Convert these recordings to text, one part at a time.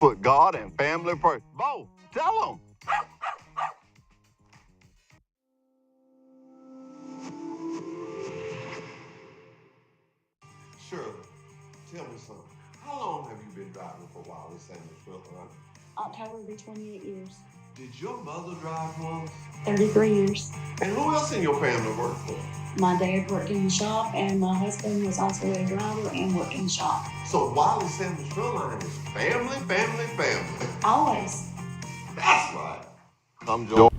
Put God and family first. Bo, tell them. Shirley, tell me something. How long have you been driving for Wiley Sanders Truck Line? October will be 28 years. Did your mother drive once? 33 years. And who else in your family worked for? My dad worked in the shop, and my husband was also a driver and worked in the shop. So Wiley Sanders Truck Line is family, family, family. Always. That's right. Come join.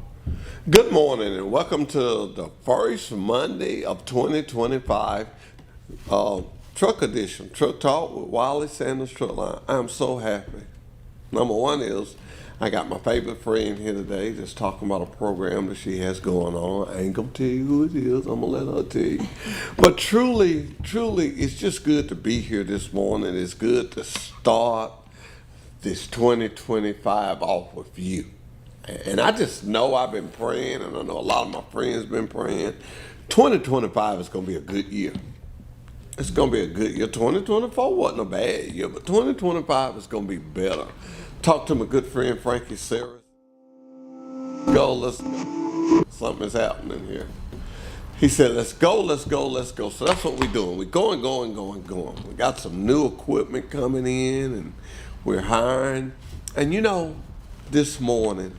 Good morning and welcome to the first Monday of 2025 Truck Edition, Truck Talk with Wiley Sanders Truck Line. I'm so happy. Number one is I got my favorite friend here today just talking about a program that she has going on. I ain't gonna tell you who it is, I'm gonna let her tell you. But truly, it's just good to be here this morning. It's good to start this 2025 off with you. And I just know I've been praying, and I know a lot of my friends been praying. 2025 is going to be a good year. It's going to be a good year. 2024 wasn't a bad year, but 2025 is going to be better. Talk to my good friend Frankie Sarris. Go, let's go. Something is happening here. He said, let's go, let's go, let's go. So that's what we're doing. We're going. We got some new equipment coming in, and we're hiring. And you know, this morning,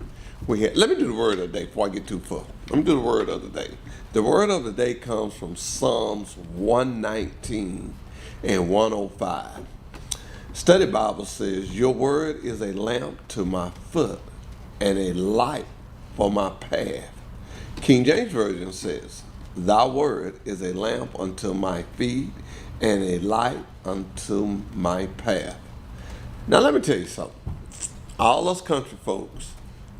let me do the word of the day before I get too far. Let me do the word of the day. The word of the day comes from Psalms 119 and 105. Study Bible says, your word is a lamp to my foot and a light for my path. King James Version says, thy word is a lamp unto my feet and a light unto my path. Now let me tell you something. All us country folks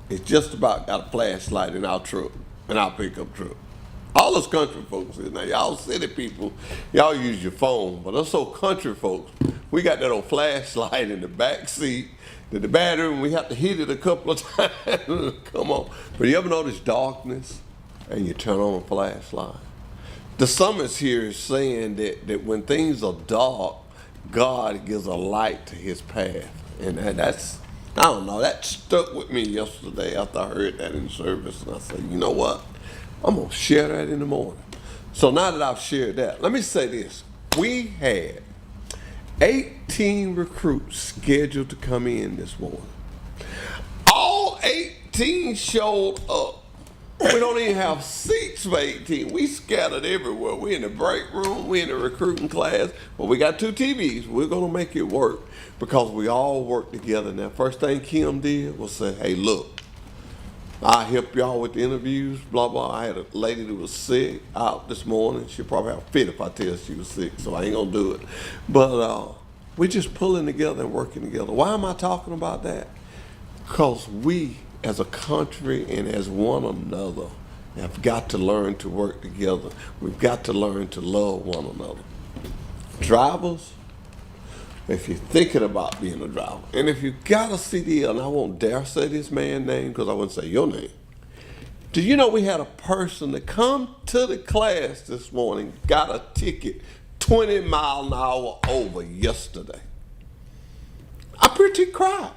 is just about got a flashlight in our truck, in our pickup truck. All us country folks is. Now y'all city people, y'all use your phone, but us old country folks, we got that old flashlight in the back seat, the battery, and we have to hit it a couple of times. Come on. But you ever notice darkness and you turn on a flashlight? The psalmist here is saying that when things are dark, God gives a light to his path. And that's, I don't know, that stuck with me yesterday after I heard that in service. And I said, you know what? I'm going to share that in the morning. So now that I've shared that, let me say this. We had 18 recruits scheduled to come in this morning. All 18 showed up. We don't even have seats for 18. We scattered everywhere. We in the break room. We in the recruiting class. But we got two TVs. We're going to make it work because we all work together. Now, first thing Kim did was say, hey, look, I help y'all with the interviews, blah, blah. I had a lady that was sick out this morning. She'll probably have a fit if I tell she was sick, so I ain't going to do it. But we're just pulling together and working together. Why am I talking about that? Because we, as a country and as one another, have got to learn to work together. We've got to learn to love one another. Drivers, if you're thinking about being a driver, and if you got a CDL, and I won't dare say this man's name because I wouldn't say your name. Do you know we had a person that come to the class this morning, got a ticket 20 mile an hour over yesterday? I pretty cried.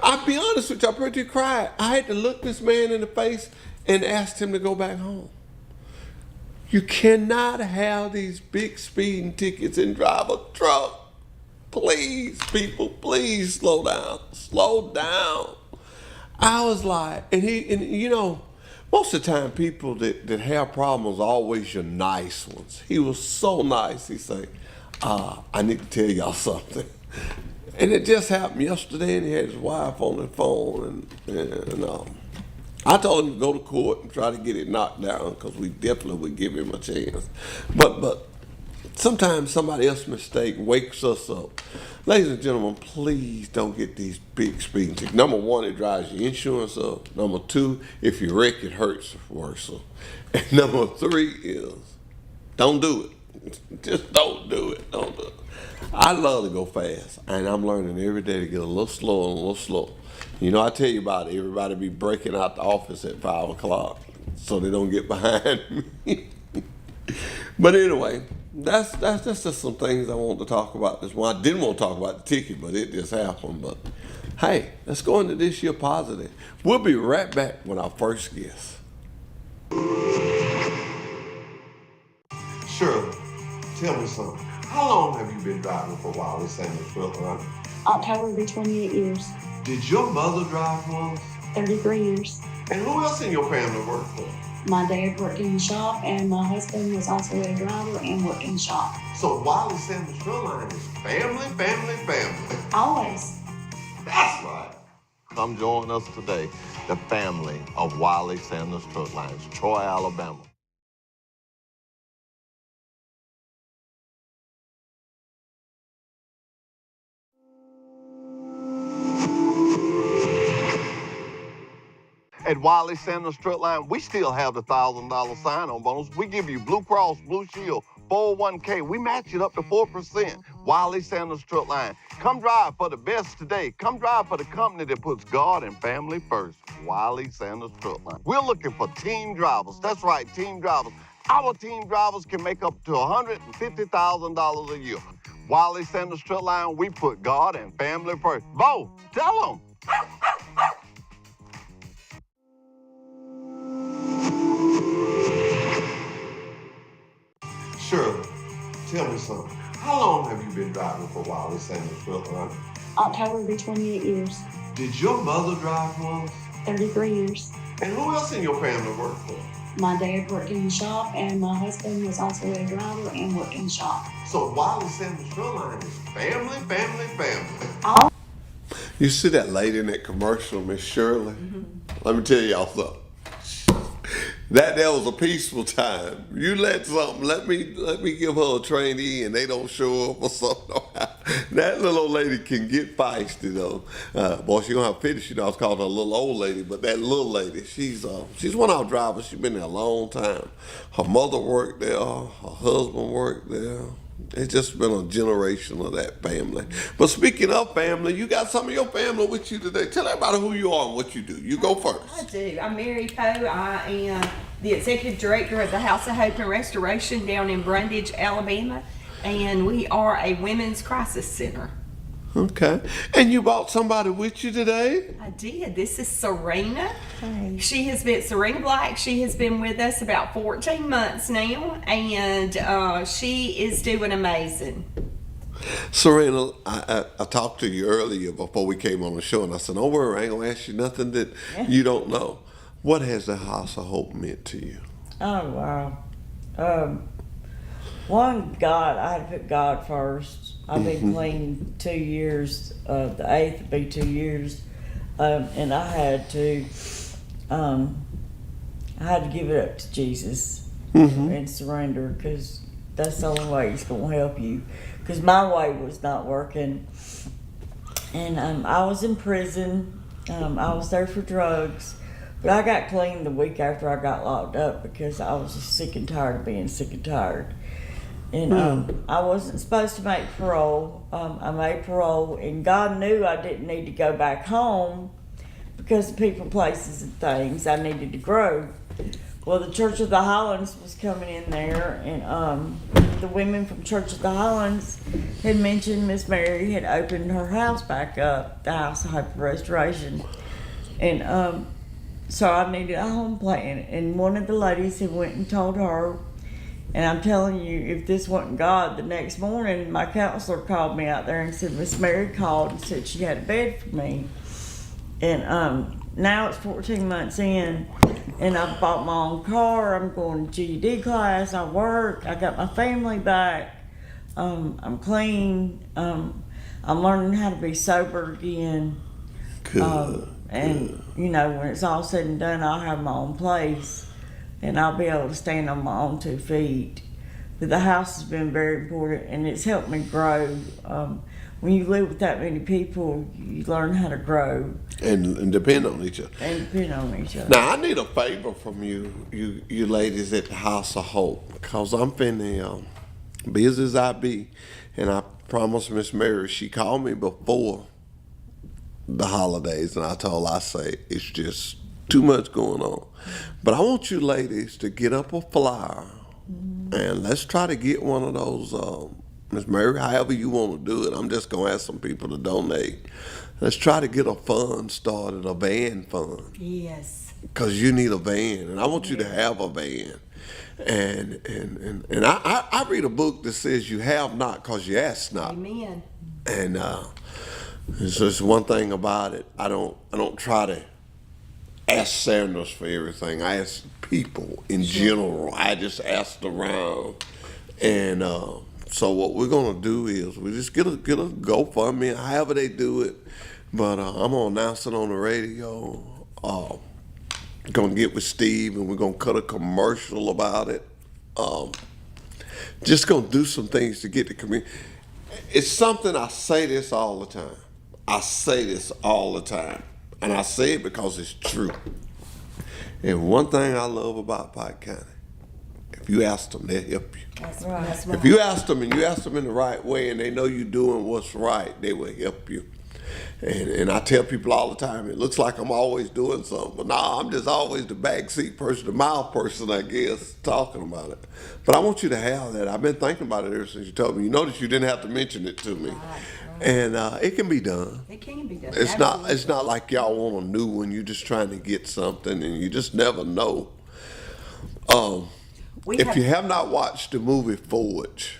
I'll be honest with you, I pretty cried. I had to look this man in the face and ask him to go back home. You cannot have these big speeding tickets and drive a truck. Please, people, please slow down. Slow down. I was like, and you know, most of the time people that have problems are always your nice ones. He was so nice. He said, I need to tell y'all something. And it just happened yesterday, and he had his wife on the phone, and I told him to go to court and try to get it knocked down because we definitely would give him a chance. But sometimes somebody else's mistake wakes us up. Ladies and gentlemen, please don't get these big speeding tickets. Number one, it drives your insurance up. Number two, if you wreck, it hurts worse. And number three is, don't do it. Just don't do it. Don't do it. I love to go fast, and I'm learning every day to get a little slower and a little slower. You know, I tell you about it. Everybody be breaking out the office at 5 o'clock so they don't get behind me. But anyway, that's just some things I want to talk about this one. I didn't want to talk about the ticket, but it just happened. But Hey, let's go into this year positive. We'll be right back with our first guest. Shirley, tell me something. How long have you been driving for Wiley Sanders Truck Line? October will be 28 years. Did your mother drive once? 33 years. And who else in your family worked for? My dad worked in the shop, and my husband was also a driver and worked in the shop. So Wiley Sanders Truck Line is family, family, family. Always. That's right. Come join us today, the family of Wiley Sanders Truck Lines, Troy, Alabama. At Wiley Sanders Truck Line, we still have the $1,000 sign-on bonus. We give you Blue Cross, Blue Shield, 401k. We match it up to 4%. Wiley Sanders Truck Line. Come drive for the best today. Come drive for the company that puts God and family first. Wiley Sanders Truck Line. We're looking for team drivers. That's right, team drivers. Our team drivers can make up to $150,000 a year. Wiley Sanders Truck Line, we put God and family first. Bo, tell them. Shirley, tell me something. How long have you been driving for Wiley Sanders Truck Line? October will be 28 years. Did your mother drive once? 33 years. And who else in your family worked for? My dad worked in the shop, and my husband was also a driver and worked in the shop. So Wiley Sanders Truck Line is family, family, family. You see that lady in that commercial, Miss Shirley? Let me tell y'all something. That was a peaceful time. You let me give her a trainee and they don't show up or something. That little old lady can get feisty though. Boy, she gonna have to finish. I was calling her a little old lady, but that little lady, she's one of our drivers. She's been there a long time. Her mother worked there. Her husband worked there. It's just been a generation of that family. But speaking of family, you got some of your family with you today. Tell everybody who you are and what you do. You go first. I do. I'm Mary Poe. I am the executive director of the House of Hope and Restoration down in Brundage, Alabama, and we are a women's crisis center. Okay. And you brought somebody with you today? I did. This is Serena. Serena Black. She has been with us about 14 months now, and she is doing amazing. Serena, I talked to you earlier before we came on the show, and I said, don't worry, I ain't going to ask you nothing that you don't know. What has the House of Hope meant to you? Oh, wow. One, God, I had to put God first. I've been clean 2 years. The 8th would be 2 years. And I had to give it up to Jesus and surrender, because that's the only way He's going to help you. Because my way was not working. And I was in prison. I was there for drugs. But I got clean the week after I got locked up, because I was just sick and tired of being sick and tired. And I wasn't supposed to make parole. I made parole, and God knew I didn't need to go back home because of people, places, and things. I needed to grow. Well, the Church of the Highlands was coming in there, and the women from Church of the Highlands had mentioned Miss Mary had opened her house back up, the House of Hope and Restoration. And so I needed a home plan, and one of the ladies had went and told her. And I'm telling you, if this wasn't God, the next morning my counselor called me out there and said Miss Mary called and said she had a bed for me. And now it's 14 months in, and I've bought my own car. I'm going to GED class. I work. I got my family back. I'm clean. I'm learning how to be sober again. Good. And you know, when it's all said and done, I'll have my own place. And I'll be able to stand on my own 2 feet. But the house has been very important, and it's helped me grow. When you live with that many people, you learn how to grow. And depend on each other. And depend on each other. Now, I need a favor from you ladies at the House of Hope, because I'm finna, busy as I be, and I promised Miss Mary, she called me before the holidays, and I told her, I say, it's just too much going on. But I want you ladies to get up a flyer, and let's try to get one of those Miss Mary, however you want to do it. I'm just going to ask some people to donate. Let's try to get a fund started, a van fund. Yes. Because you need a van, and I want you to have a van. And I read a book that says you have not because you ask not. Amen. And it's just one thing about it. I don't try to ask Sanders for everything. I ask people in general. I just asked around, and so what we're gonna do is we just get a GoFundMe, however they do it. But I'm gonna announce it on the radio. Gonna get with Steve, and we're gonna cut a commercial about it. Just gonna do some things to get the community. It's something I say this all the time. I say this all the time, and I say it because it's true. And one thing I love about Pike County, if you ask them, they'll help you. That's right. That's right. If you ask them and you ask them in the right way, and they know you're doing what's right, they will help you. And I tell people all the time, it looks like I'm always doing something, but nah, I'm just always the backseat person, the mouth person, I guess, talking about it. But I want you to have that. I've been thinking about it ever since you told me. You notice you didn't have to mention it to me. Right. And it can be done. It can be done. It's not like y'all want a new one. You're just trying to get something, and you just never know. If you have not watched the movie Forge,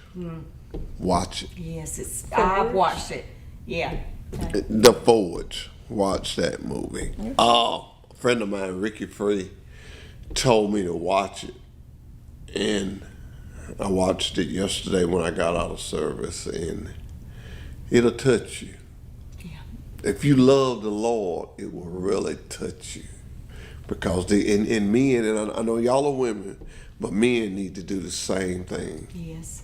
watch it. Yes, I've watched it. Yeah. The Forge. Watch that movie. A friend of mine, Ricky Free, told me to watch it, and I watched it yesterday when I got out of service, and it'll touch you. Yeah. If you love the Lord, it will really touch you, because in men, and I know y'all are women, but men need to do the same thing. Yes.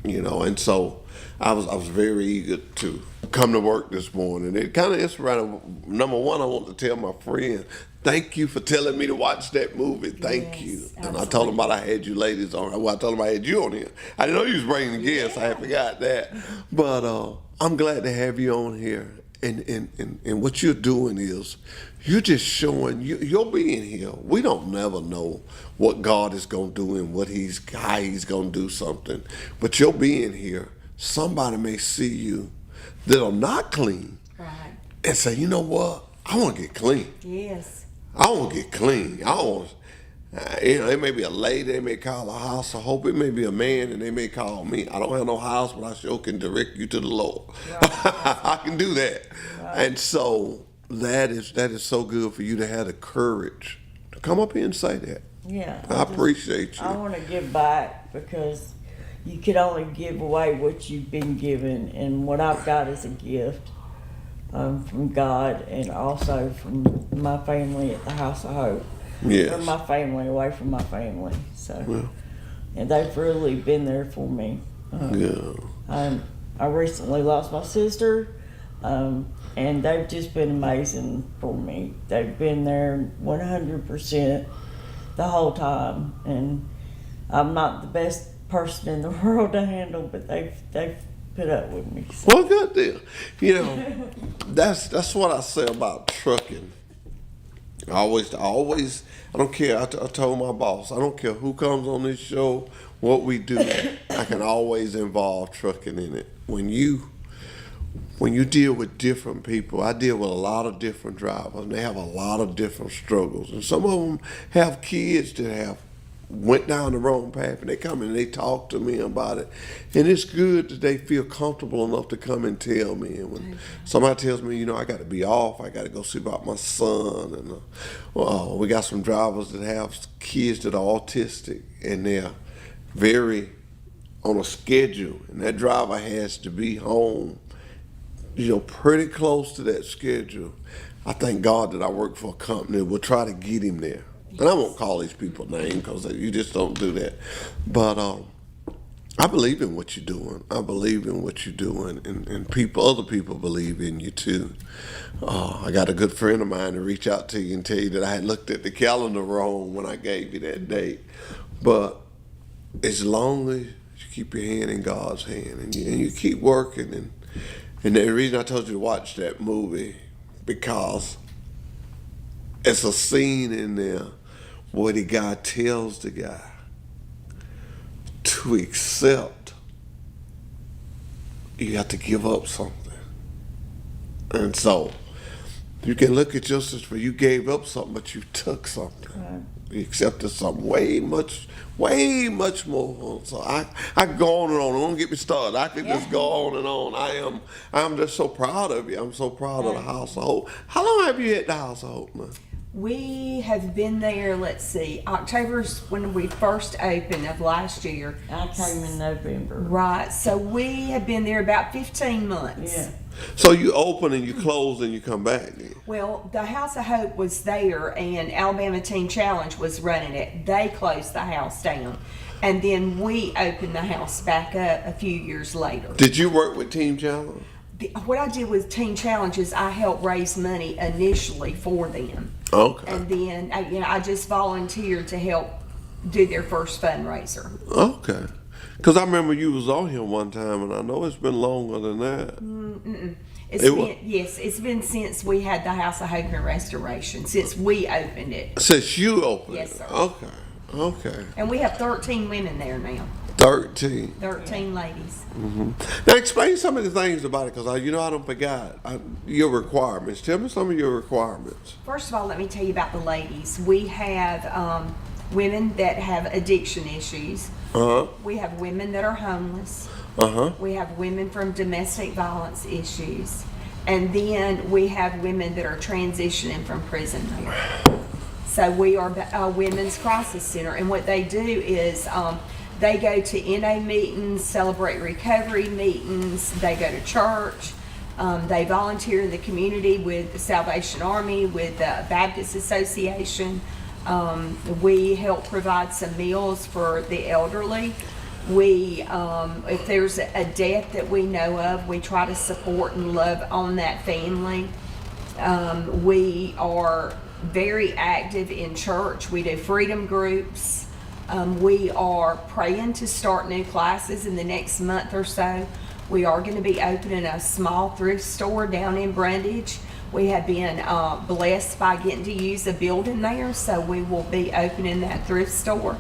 You know, and so I was very eager to come to work this morning. It kind of inspired. Number one, I want to tell my friend, thank you for telling me to watch that movie. Thank Yes, you. And I absolutely. told him about I had you ladies on. Well, I told him I had you on here. I didn't know you was bringing guests. I had forgot that. But I'm glad to have you on here. And what you're doing is you're just showing you're being here. We don't never know what God is gonna do and how he's gonna do something. But you're being here, somebody may see you that are not clean Right. and say, you know what? I want to get clean. Yes. I want to get clean. I want. It may be a lady, they may call a house of hope. It may be a man, and they may call me. I don't have no house, but I sure can direct you to the Lord. I can do that. And so that is so good for you to have the courage to come up here and say that. Yeah. I appreciate you. I want to give back because you can only give away what you've been given, and what I've got is a gift from God and also from my family at the House of Hope. Yes. Or my family away from my family. So, and they've really been there for me. Yeah. I recently lost my sister, and they've just been amazing for me. They've been there 100% the whole time, and I'm not the best person in the world to handle, but they've put up with me. So. Well, good deal. You know, that's what I say about trucking. I don't care. I told my boss, I don't care who comes on this show, what we do, I can always involve trucking in it. When you deal with different people, I deal with a lot of different drivers, and they have a lot of different struggles. And some of them have kids that have went down the wrong path, and they come and they talk to me about it. And it's good that they feel comfortable enough to come and tell me. And when somebody tells me, you know, I got to be off, I got to go see about my son. And we got some drivers that have kids that are autistic, and they're very on a schedule, and that driver has to be home, you know, pretty close to that schedule. I thank God that I work for a company that will try to get him there. And I won't call these people names because you just don't do that. But I believe in what you're doing. I believe in what you're doing, and other people believe in you too. I got a good friend of mine to reach out to you and tell you that I had looked at the calendar wrong when I gave you that date. But as long as you keep your hand in God's hand and you keep working, and the reason I told you to watch that movie, because it's a scene in there where the guy tells the guy to accept you have to give up something. And so you can look at your sister, you gave up something, but you took something. Right. You accepted something way much more. So I could go on and on. Don't get me started. I could just go on and on. I'm just so proud of you. I'm so proud of the House of Hope. How long have you had the House of Hope now? We have been there, let's see, October's when we first opened of last year. I came in November. Right, so we have been there about 15 months. Yeah. So you open and you close and you come back then? Well, the House of Hope was there and Alabama Teen Challenge was running it. They closed the house down. And then we opened the house back up a few years later. Did you work with Team Challenge? What I did with Teen Challenge is I helped raise money initially for them. Okay. And then I just volunteered to help do their first fundraiser. Okay. Because I remember you was on here one time, and I know it's been longer than that. It's been since we had the House of Hope and Restoration, since we opened it. Since you opened Yes, it? sir. Okay. And we have 13 women there now, 13. 13 ladies. Now explain some of the things about it, because I don't forget your requirements. Tell me some of your requirements. First of all, let me tell you about the ladies. We have women that have addiction issues. Uh-huh. We have women that are homeless. Uh-huh. We have women from domestic violence issues. And then we have women that are transitioning from prison there. So we are a women's crisis center. And what they do is they go to NA meetings, celebrate recovery meetings, they go to church. They volunteer in the community with the Salvation Army, with the Baptist Association. We help provide some meals for the elderly. We, if there's a death that we know of, we try to support and love on that family. We are very active in church. We do freedom groups. We are praying to start new classes in the next month or so. We are going to be opening a small thrift store down in Brundage. We have been blessed by getting to use a building there, so we will be opening that thrift store.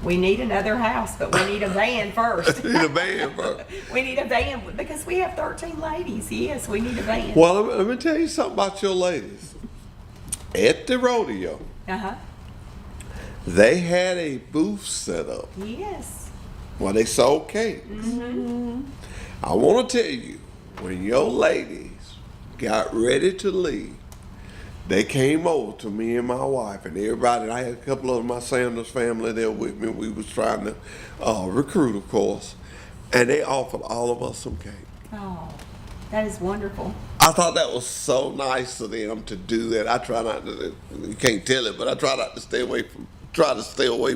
We need another house, but we need a van first. You need a van first. We need a van because we have 13 ladies. Yes, we need a van. Well, let me tell you something about your ladies. At the rodeo, Uh-huh. they had a booth set up Yes. where they sold cakes. I want to tell you, when your ladies got ready to leave, they came over to me and my wife and everybody. I had a couple of my Sanders family there with me. We was trying to recruit, of course, and they offered all of us some cake. Oh, that is wonderful. I thought that was so nice of them to do that. I try not to, you can't tell it, but I try not to stay away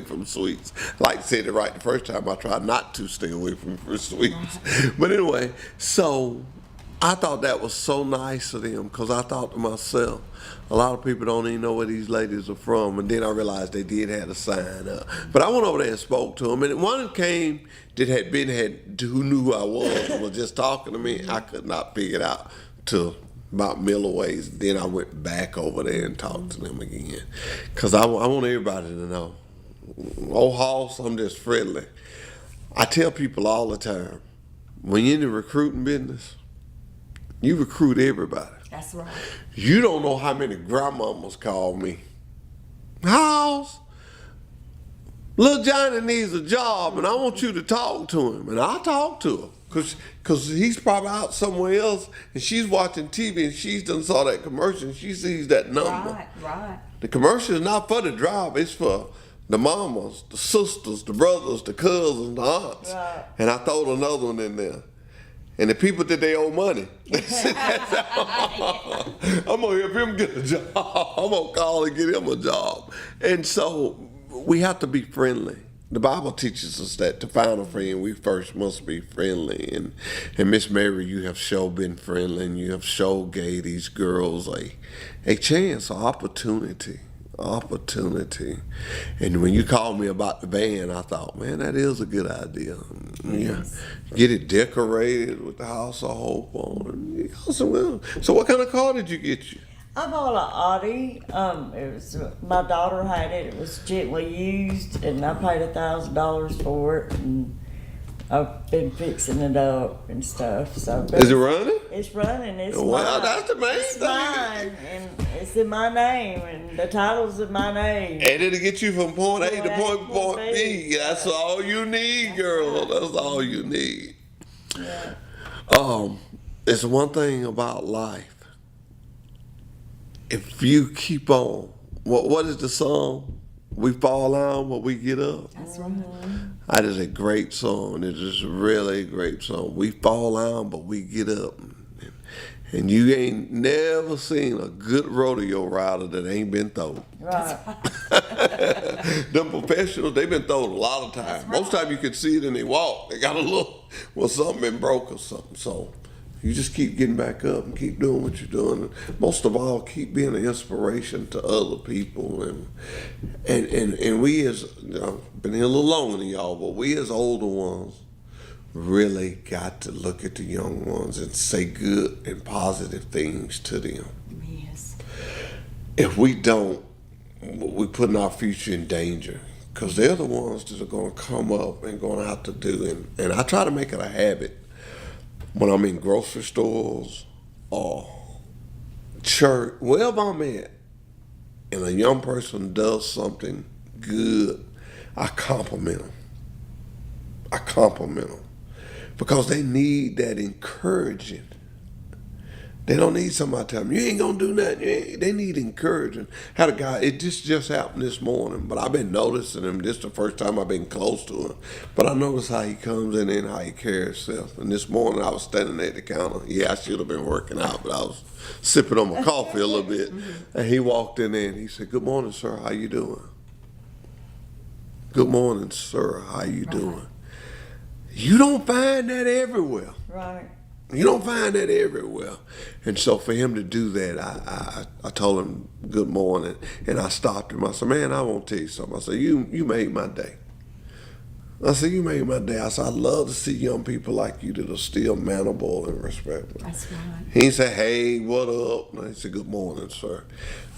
from sweets. Like I said it right the first time, I tried not to stay away from sweets. But anyway, so I thought that was so nice of them, because I thought to myself, a lot of people don't even know where these ladies are from. And then I realized they did have a sign up. But I went over there and spoke to them. And one came that who knew who I was and was just talking to me. I could not figure it out till about middle ways. Then I went back over there and talked to them again. Because I want everybody to know. Old Hoss, I'm just friendly. I tell people all the time, when you're in the recruiting business, you recruit everybody. That's right. You don't know how many grandmamas call me. House, little Johnny needs a job, and I want you to talk to him. And I talk to him, because he's probably out somewhere else, and she's watching TV, and she's done saw that commercial, and she sees that number. Right. The commercial is not for the driver, it's for the mamas, the sisters, the brothers, the cousins, the aunts. Right. And I throwed another one in there. And the people that they owe money. I'm gonna help him get a job. I'm gonna call and get him a job. And so we have to be friendly. The Bible teaches us that to find a friend, we first must be friendly. And Miss Mary, you have been friendly, and you have gave these girls a chance, an opportunity. And when you called me about the band, I thought, man, that is a good idea. Yes. Yeah, get it decorated with the House of Hope on it. So what kind of car did you get you? I bought an Audi. It was my daughter had it. It was gently used, and I paid $1,000 for it. And I've been fixing it up and stuff. So Is it running? it's running. It's Well, mine. that's the main It's thing. mine, and it's in my name, and the title's in my name. And it'll get you from point A to Point A to point point B. B. That's all you need, girl. That's all you need. Yeah. It's one thing about life. If you keep on, what is the song? We fall down, but we get up. That's right. That is a great song. It is really a great song. We fall down, but we get up. And you ain't never seen a good rodeo rider that ain't been thrown. Right. Them professionals, they've been thrown a lot of times. Most time you can see it in their walk. They got a little, well, something been broke or something. So you just keep getting back up and keep doing what you're doing. And most of all, keep being an inspiration to other people. And we as, I've been here a little longer than y'all, but we as older ones really got to look at the young ones and say good and positive things to them. Yes. If we don't, we're putting our future in danger because they're the ones that are going to come up and going to have to do. And I try to make it a habit when I'm in grocery stores or church, wherever I'm at, and a young person does something good, I compliment them. I compliment them because they need that encouraging. They don't need somebody telling them, you ain't gonna do nothing. They need encouraging. Had a guy, it just happened this morning, but I've been noticing him. This is the first time I've been close to him. But I notice how he comes in and how he carries himself. And this morning I was standing at the counter. Yeah, I should have been working out, but I was sipping on my coffee a little bit. And he walked in there and he said, good morning, sir, how you doing? Good morning, sir, how you doing? You don't find that everywhere. Right. You don't find that everywhere. And so for him to do that, I told him good morning, and I stopped him. I said, man, I want to tell you something. I said, you made my day. I said, you made my day. I said, I love to see young people like you that are still manable and respectful. That's right. He said, hey, what up? And I said, good morning, sir.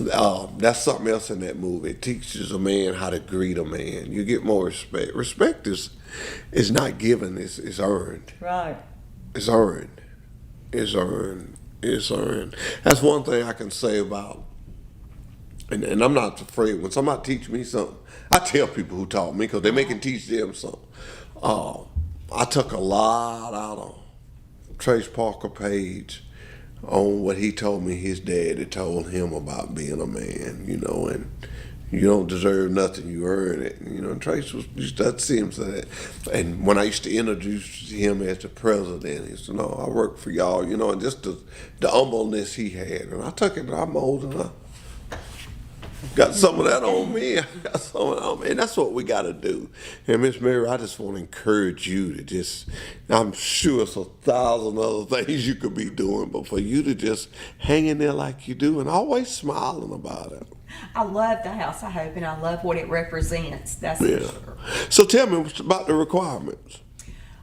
That's something else in that movie. It teaches a man how to greet a man. You get more respect. Respect is not given, it's earned. Right. It's earned. It's earned. It's earned. That's one thing I can say about, and I'm not afraid. When somebody teach me something, I tell people who taught me because they make it teach them something. I took a lot out of Trace Parker Page on what he told me his daddy told him about being a man, and you don't deserve nothing, you earn it. And Trace used to see him say that. And when I used to introduce him as the president, he said, no, I work for y'all, and just the humbleness he had. And I took it, I'm old enough. Got some of that on me. I got some of that on me. And that's what we got to do. And Miss Mary, I just want to encourage you to I'm sure it's 1,000 other things you could be doing, but for you to just hang in there like you do and always smiling about it. I love the House of Hope, and I love what it represents. That's Yeah. for sure. So tell me about the requirements.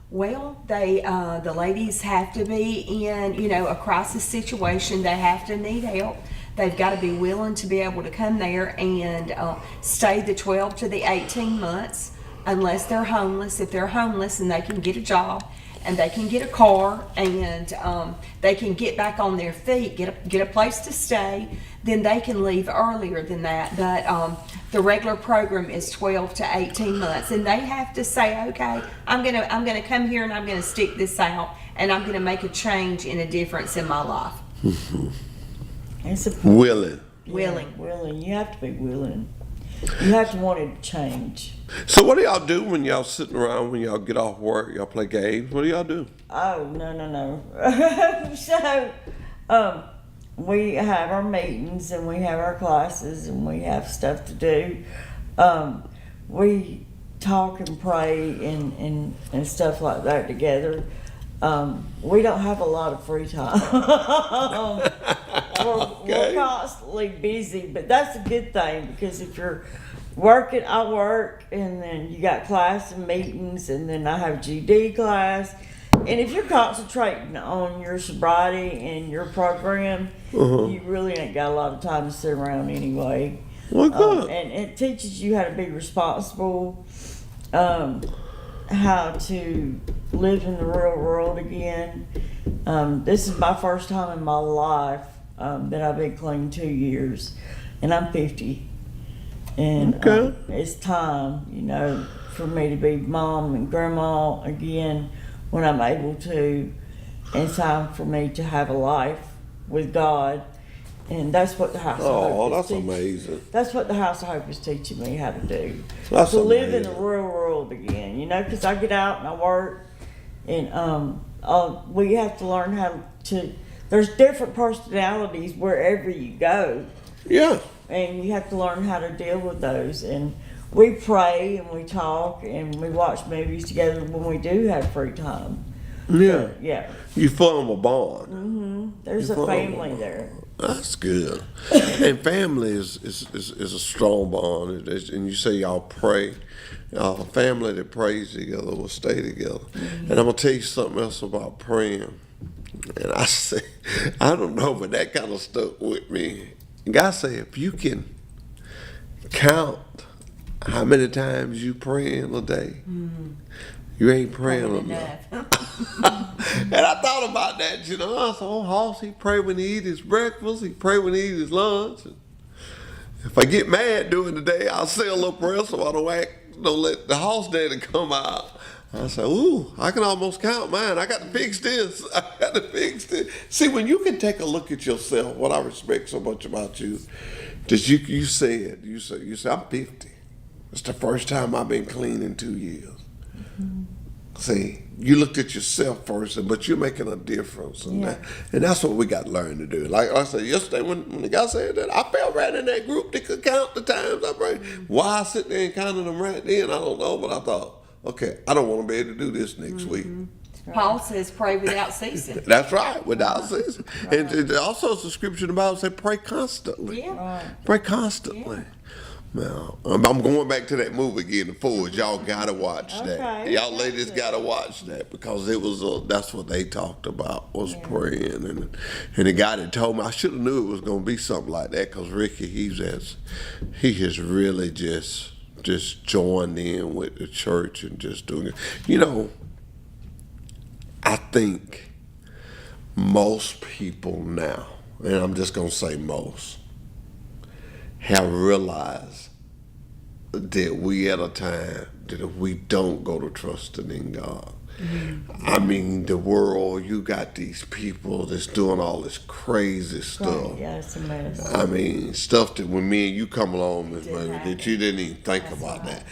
Well, the ladies have to be in, a crisis situation. They have to need help. They've got to be willing to be able to come there and stay the 12 to the 18 months, unless they're homeless. If they're homeless and they can get a job and they can get a car and they can get back on their feet, get a place to stay, then they can leave earlier than that. But the regular program is 12 to 18 months, and they have to say, okay, I'm gonna come here and I'm gonna stick this out, and I'm gonna make a change and a difference in my life. It's a Willing. Willing. Willing. You have to be willing. You have to want it to change. So what do y'all do when y'all sitting around, when y'all get off work, y'all play games? What do y'all do? Oh, no. So, we have our meetings and we have our classes and we have stuff to do. We talk and pray and stuff like that together. We don't have a lot of free time. We're constantly busy, but that's a good thing, because if you're working, I work, and then you got class and meetings, and then I have GD class. And if you're concentrating on your sobriety and your program, you really ain't got a lot of time to sit around anyway. Well, good. And it teaches you how to be responsible, how to live in the real world again. This is my first time in my life that I've been clean 2 years, and I'm 50. And Okay. it's time, for me to be mom and grandma again when I'm able to. And it's time for me to have a life with God. And that's what the House of Oh, Hope that's is teaching. amazing. That's what the House of Hope is teaching me how to do. That's to live in the amazing. real world again, because I get out and I work, and we have to learn how to. There's different personalities wherever you go, Yeah. and you have to learn how to deal with those. And we pray and we talk and we watch movies together when we do have free time. Yeah. Yeah, You form a bond. there's a Well, family there. That's good. And family is a strong bond. And you say y'all pray. A family that prays together will stay together. And I'm going to tell you something else about praying. And I say, I don't know, but that kind of stuck with me. God say, if you can count how many times you pray in a day, you ain't praying enough. And I thought about that, I said, oh, Hoss, he pray when he eat his breakfast, he pray when he eat his lunch. And if I get mad during the day, I'll say a little prayer so I don't let the Hoss daddy come out. I say, ooh, I can almost count mine. I got to fix this. I got to fix this. See, when you can take a look at yourself, what I respect so much about you, that you said, I'm 50. It's the first time I've been clean in 2 years. See, you looked at yourself first, but you're making a difference. And, and that's what we got to learn to do. Like I said yesterday when the guy said that, I felt right in that group that could count the times I prayed. Why I sit there and counted them right then, I don't know, but I thought, okay, I don't want to be able to do this next week. Paul says, pray without ceasing. That's right, without ceasing. And also it's a scripture in the Bible say pray constantly. Yeah. Pray constantly. Now, I'm going back to that movie again, The Forge. Y'all gotta watch that. Okay. Y'all ladies gotta watch that because it was that's what they talked about was praying, and the guy that told me I should have knew it was gonna be something like that because Ricky he has really just joined in with the church and just doing it. I think most people now, and I'm just gonna say most, have realized that we at a time that if we don't go to trusting in God, I mean, the world, you got these people that's doing all this crazy stuff. Right. Yeah, it's a mess. I mean, stuff that when me and you come along, Miss Baby, that you didn't even think about that.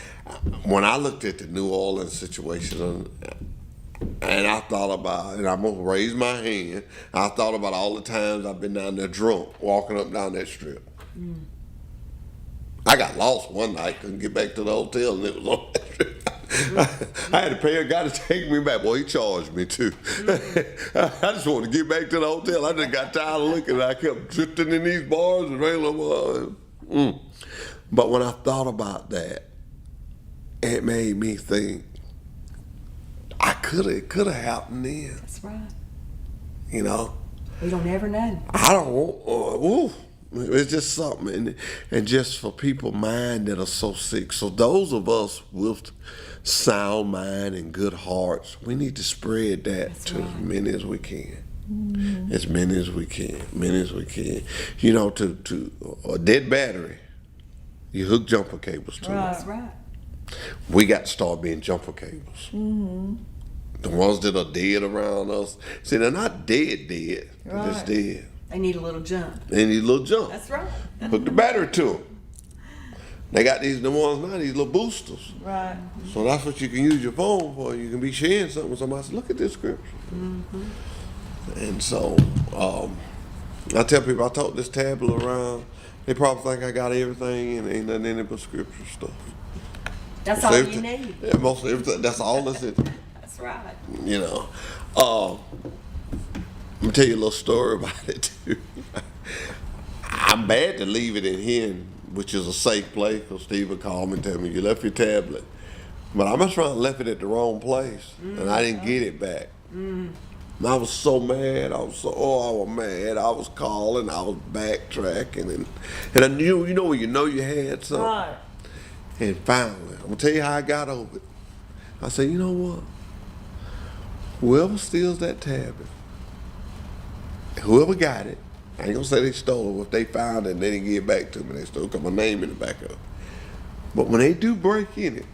When I looked at the New Orleans situation, and I thought about, and I'm gonna raise my hand, I thought about all the times I've been down there drunk, walking up down that strip. I got lost one night, couldn't get back to the hotel, and it was on that strip. I had to pay a guy to take me back. Boy, he charged me too. I just wanted to get back to the hotel. I just got tired of looking. I kept drifting in these bars and railing. But when I thought about that, it made me think, it could have happened then. That's right. You know, We don't ever know. I don't want. It's just something, and just for people mind that are so sick. So those of us with sound mind and good hearts, we need to spread that to as many as we can. As many as we can. To a dead battery, you hook jumper cables to it. That's right. We got to start being jumper cables. The ones that are dead around us, see, they're not dead, they're just dead. They need a little jump. They need a little jump. That's right. Hook the battery to them. They got these little boosters. Right. So that's what you can use your phone for. You can be sharing something with somebody. Say, look at this scripture. And so, I tell people, I tote this tablet around. They probably think I got everything and ain't nothing in it but scripture stuff. That's So all you everything- need. Yeah, most everything. That's all that's in it. That's right. Let me tell you a little story about it too. I'm bad to leave it in here, which is a safe place, because Steve would call me and tell me, you left your tablet. But I messed around and left it at the wrong place, and I didn't get it back. And I was so mad. I was mad. I was calling. I was backtracking, and I knew, when you had something. Right. And finally, I'm gonna tell you how I got over it. I said, you know what? whoever steals that tablet, whoever got it, I ain't gonna say they stole it. If they found it and they didn't give it back to me, they still got my name in the back of it. But when they do break in it,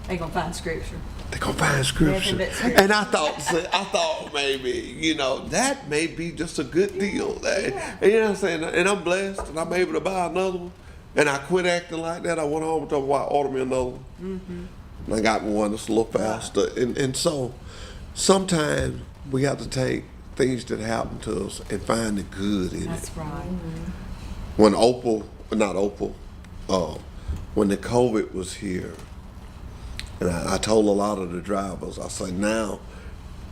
They gonna find scripture. they gonna find scripture. Nothing but scripture. And I thought maybe, that may be just a good deal. And you know what I'm saying? And I'm blessed, and I'm able to buy another one. And I quit acting like that. I went home and told my wife, order me another one. And I got me one that's a little faster. And so sometimes we have to take things that happen to us and find the good in it. That's right. When when the COVID was here, and I told a lot of the drivers, I said, now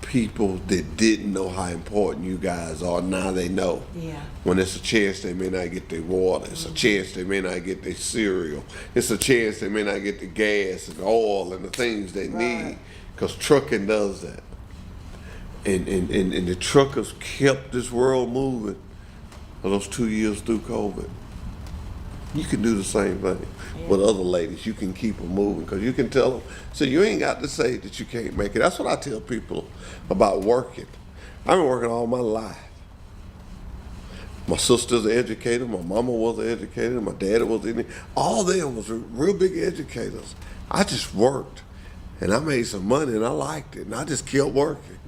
people that didn't know how important you guys are, now they know. Yeah. When it's a chance they may not get their water, it's a chance they may not get their cereal, it's a chance they may not get the gas and oil and the things they need, because trucking does that. And the truckers kept this world moving for those 2 years through COVID. You can do the same thing with other ladies. You can keep them moving, because you can tell them, so you ain't got to say that you can't make it. That's what I tell people about working. I've been working all my life. My sister's an educator, my mama was an educator, my dad was in it. All of them was real big educators. I just worked, and I made some money, and I liked it, and I just kept working.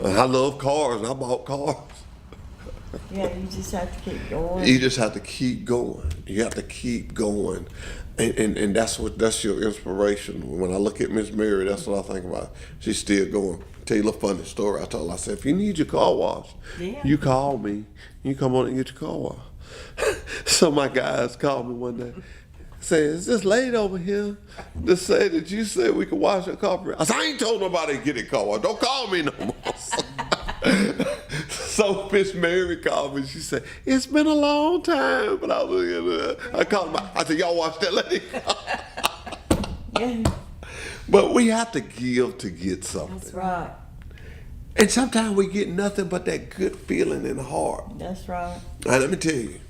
And I love cars, and I bought cars. Yeah, you just have to keep going. You just have to keep going. You have to keep going. And that's your inspiration. When I look at Miss Mary, that's what I think about. She's still going. Tell you a little funny story. I told her, I said, if you need your car washed, you call me. You come on and get your car washed. So my guys called me one day. Say, is this lady over here to say that you said we could wash your car for you? I said, I ain't told nobody to get it car washed. Don't call me no more. So Miss Mary called me. She said, it's been a long time. But I was looking at her. I called her. I said, y'all watch that lady. Yeah, But we have to give to get something. that's right. And sometimes we get nothing but that good feeling in the heart. That's right. Now, let me tell you.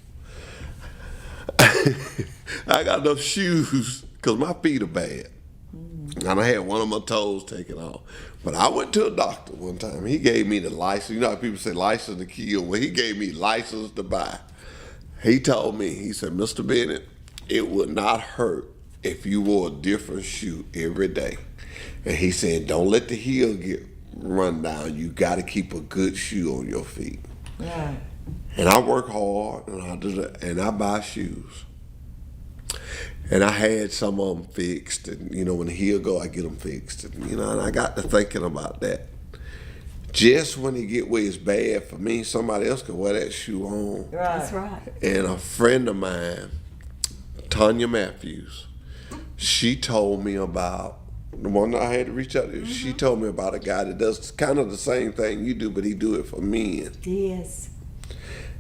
I got enough shoes because my feet are bad. And I had one of my toes taken off. But I went to a doctor one time. He gave me the license. You know how people say license to kill? Well, he gave me license to buy. He told me, he said, Mr. Bennett, it would not hurt if you wore a different shoe every day. And he said, don't let the heel get run down. You got to keep a good shoe on your feet. Right. And I work hard, and I do that, and I buy shoes. And I had some of them fixed, and when the heel go, I get them fixed, and and I got to thinking about that. Just when it get where it's bad for me, somebody else can wear that shoe on. That's right. And a friend of mine, Tanya Matthews, she told me about the one that I had to reach out to. She told me about a guy that does kind of the same thing you do, but he do it for men. Yes.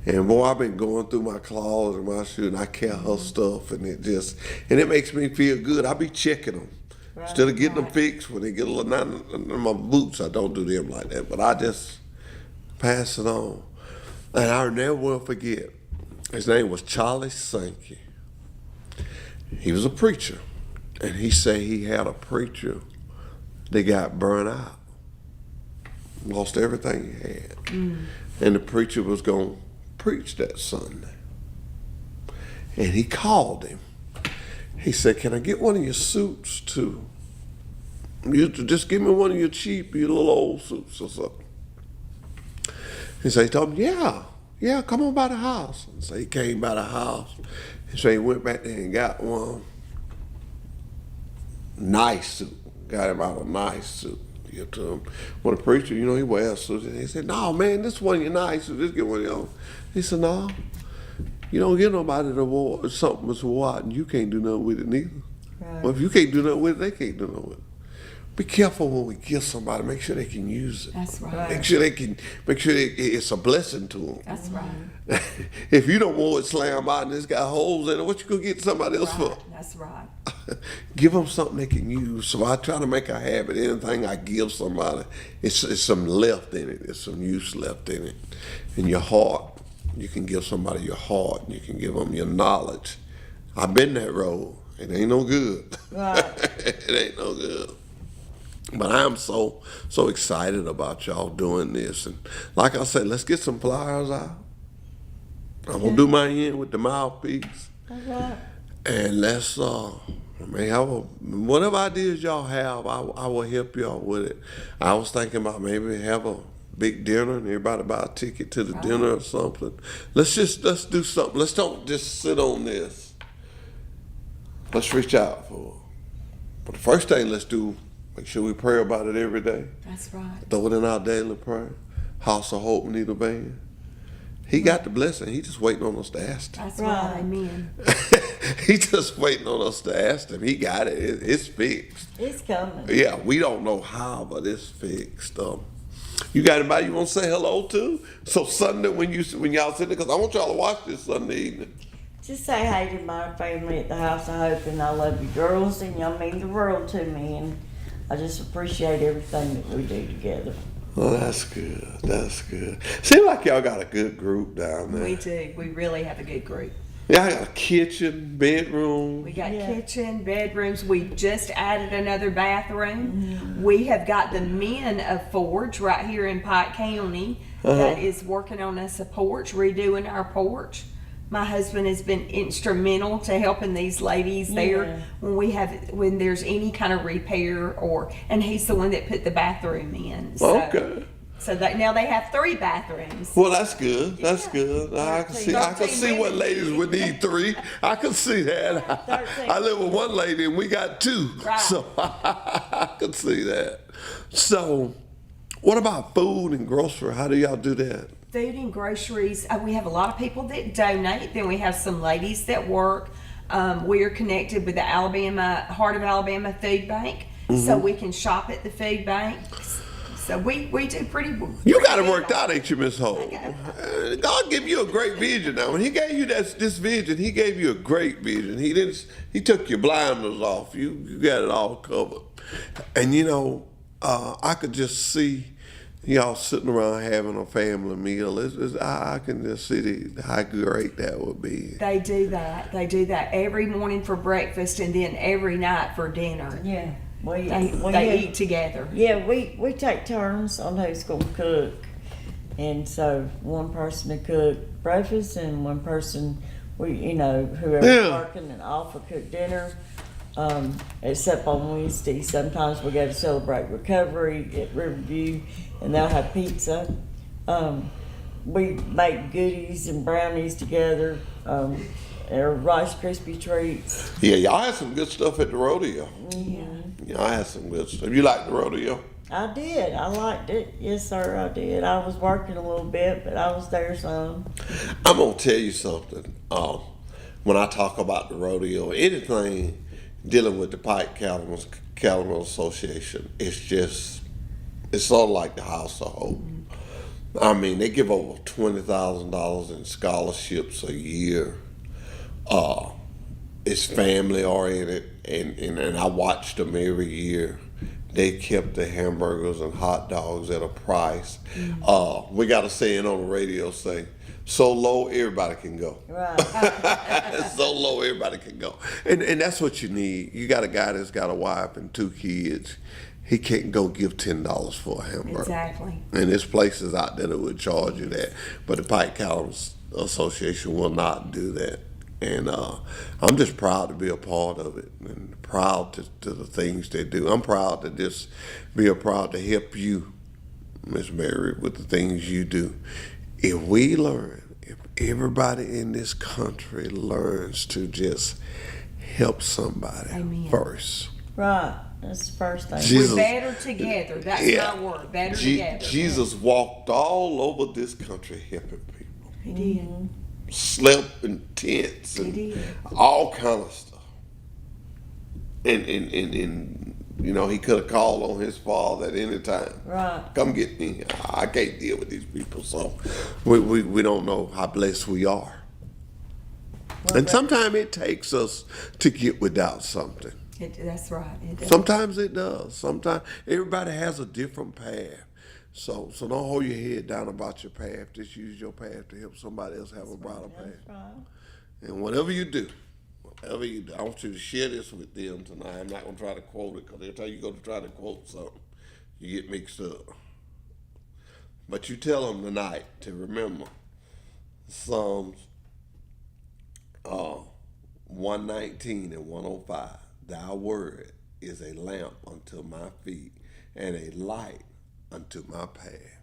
And boy, I've been going through my closet and my shoe, and I care her stuff, and it makes me feel good. I be checking them. Right, Instead of getting them fixed when they get a little, not in my boots, I don't do them like that, but I just pass it on. And I never will forget, his name was Charlie Sankey. He was a preacher, and he said he had a preacher that got burned out, lost everything he had. And the preacher was going to preach that Sunday. And he called him. He said, can I get one of your suits too? You just give me one of your cheap, your little old suits or something. And so he told him, yeah, come on by the house. And so he came by the house. And so he went back there and got one nice suit. Got him out a nice suit. Give to him. When the preacher, he wears suits. And he said, no, man, this one of your nice suits. Just get one of your. He said, no. You don't get nobody to wear something that's wore out, and you can't do nothing with it neither. Right. Well, if you can't do nothing with it, they can't do nothing with it. Be careful when we give somebody. Make sure they can use it. That's right. Make sure it's a blessing to them. That's right. If you don't want it slam out and it's got holes in it, what you gonna get somebody else for? That's right. Give them something they can use. So I try to make a habit. Anything I give somebody, it's some left in it. There's some use left in it. In your heart, you can give somebody your heart. You can give them your knowledge. I've been that road. It ain't no good. Right. It ain't no good. But I am so excited about y'all doing this. And like I said, let's get some flyers out. I'm gonna do my end with the mouthpiece. All right. And let's whatever ideas y'all have, I will help y'all with it. I was thinking about maybe have a big dinner and everybody buy a ticket to the dinner or something. Let's do something. Let's don't just sit on this. Let's reach out for it. But the first thing let's do, make sure we pray about it every day. That's right. Throw it in our daily prayer. House of Hope need a band. He got the blessing. He just waiting on us to ask him. That's right. Amen. He just waiting on us to ask him. He got it. It's fixed. It's coming. Yeah, we don't know how, but it's fixed. You got anybody you want to say hello to? So Sunday when y'all sitting there, because I want y'all to watch this Sunday evening. Just say hey to my family at the House of Hope, and I love you girls, and y'all mean the world to me, and I just appreciate everything that we do together. Oh, that's good. That's good. Seems like y'all got a good group down there. We do. We really have a good group. Y'all got a kitchen, bedroom. We got Yeah. kitchen, bedrooms. We just added another bathroom. We have got the men of Forge right here in Pike County that is working on us a porch, redoing our porch. My husband has been instrumental to helping these ladies there Yeah. when there's any kind of repair and he's the one that put the bathroom in. So, Okay. So that now they have 3 bathrooms. Well, that's good. That's Yeah. good. I can see. I can 13 see what women. ladies would need 3. I can see that. 13. I live with one lady and we got 2, Right. so I can see that. So, what about food and grocery? How do y'all do that? Food and groceries. We have a lot of people that donate. Then we have some ladies that work. We are connected with the Heart of Alabama Food Bank, so we can shop at the food bank. So we do pretty. You got it worked out, ain't you, Miss Hope? God gave you a great vision. Now, when He gave you this vision, He gave you a great vision. He took your blinders off. You got it all covered. And I could just see y'all sitting around having a family meal. I can just see how great that would be. They do that. They do that every morning for breakfast and then every night for dinner. Yeah. They eat together. Yeah, we take turns on who's going to cook. And so one person to cook breakfast and one person, whoever's working and off will cook dinner. Except on Wednesday, sometimes we go to celebrate recovery at Riverview and they'll have pizza. We make goodies and brownies together, or Rice Krispie treats. Yeah, y'all had some good stuff at the rodeo. Yeah. Y'all had some good stuff. You like the rodeo? I did. I liked it. Yes, sir, I did. I was working a little bit, but I was there some. I'm gonna tell you something. When I talk about the rodeo, anything dealing with the Pike Cattlemen's Association, it's sort of like the House of Hope. I mean, they give over $20,000 in scholarships a year. It's family oriented, and I watched them every year. They kept the hamburgers and hot dogs at a price. We got a saying on the radio saying, so low everybody can go. Right. So low everybody can go. And that's what you need. You got a guy that's got a wife and 2 kids. He can't go give $10 for a hamburger. Exactly. And there's places out there that would charge you that. But the Pike Cattlemen's Association will not do that. And I'm just proud to be a part of it and proud to the things they do. I'm proud to just be proud to help you, Miss Mary, with the things you do. If everybody in this country learns to just help somebody Amen. first. Right. That's the first thing. Jesus. We're better together. That's my word. Better together. Jesus walked all over this country helping people. He did. Slept in tents and He did. all kind of stuff. And he could have called on his father at any time. Right. Come get me. I can't deal with these people. So we don't know how blessed we are. And sometimes it takes us to get without something. That's right. It does. Sometimes it does. Sometimes everybody has a different path. So don't hold your head down about your path. Just use your path to help somebody else have a brighter path. That's right. And whatever you do, I mean, I want you to share this with them tonight. I'm not going to try to quote it because every time you go to try to quote something, you get mixed up. But you tell them tonight to remember Psalms 119 and 105. Thy word is a lamp unto my feet and a light unto my path.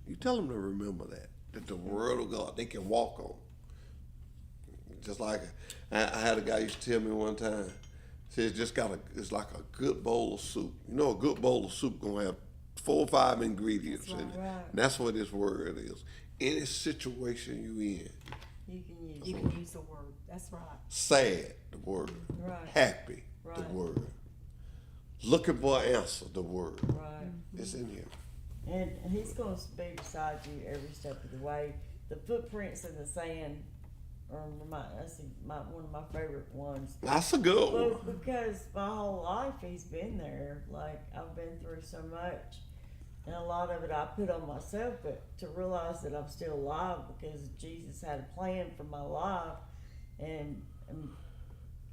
You tell them to remember that the word of God they can walk on. Just like I had a guy used to tell me one time, says it's like a good bowl of soup. You know, a good bowl of soup gonna have 4 or 5 ingredients in it. Right. And that's what this word is. Any situation you in, You can use You it. can use the word. That's right. sad, the word. Right. Happy, the Right. word. Looking for an answer, the word. Right. It's in here. And he's going to be beside you every step of the way. The footprints in the sand are one of my favorite ones. That's a good Well, one. because my whole life he's been there. Like, I've been through so much. And a lot of it I put on myself, but to realize that I'm still alive because Jesus had a plan for my life. And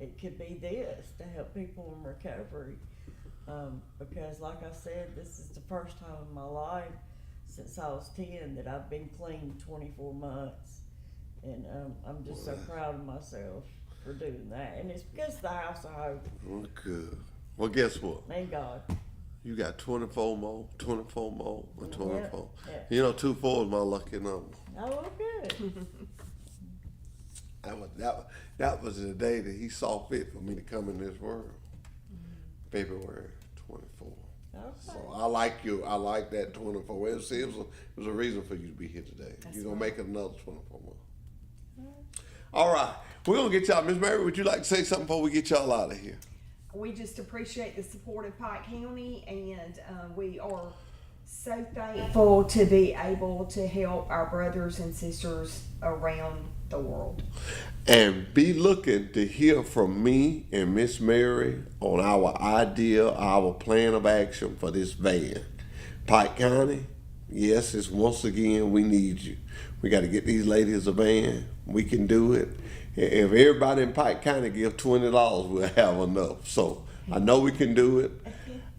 it could be this to help people in recovery. Because like I said, this is the first time in my life since I was 10 that I've been clean 24 months. And I'm just so proud of myself for doing that. And it's because of the House of Hope. Well, good. Well, guess what? Thank God. You got 24 more, and 24. Yeah. You know, 24 is my lucky number. Oh, good. That was the day that he saw fit for me to come in this world. February 24. Okay. So I like that 24. It was a reason for you to be here today. You're gonna make it another 24 months. All right, we're gonna get y'all. Miss Mary, would you like to say something before we get y'all out of here? We just appreciate the support of Pike County, and we are so thankful to be able to help our brothers and sisters around the world. And be looking to hear from me and Miss Mary on our idea, our plan of action for this van. Pike County, yes, it's once again, we need you. We got to get these ladies a van. We can do it. If everybody in Pike County give $20, we'll have enough. So I know we can do it.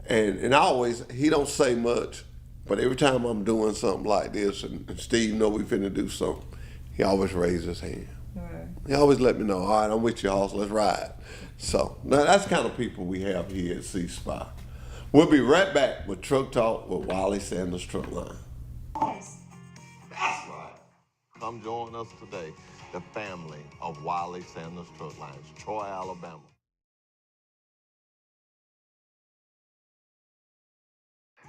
And always, he don't say much, but every time I'm doing something like this, and Steve know we finna do something, he always raises his hand. Right. He always let me know, all right, I'm with you, Hoss, let's ride. So now that's the kind of people we have here at C Spy. We'll be right back with Truck Talk with Wally Sanders Truck Line. That's right. Come join us today, the family of Wiley Sanders Truck Lines, Troy, Alabama.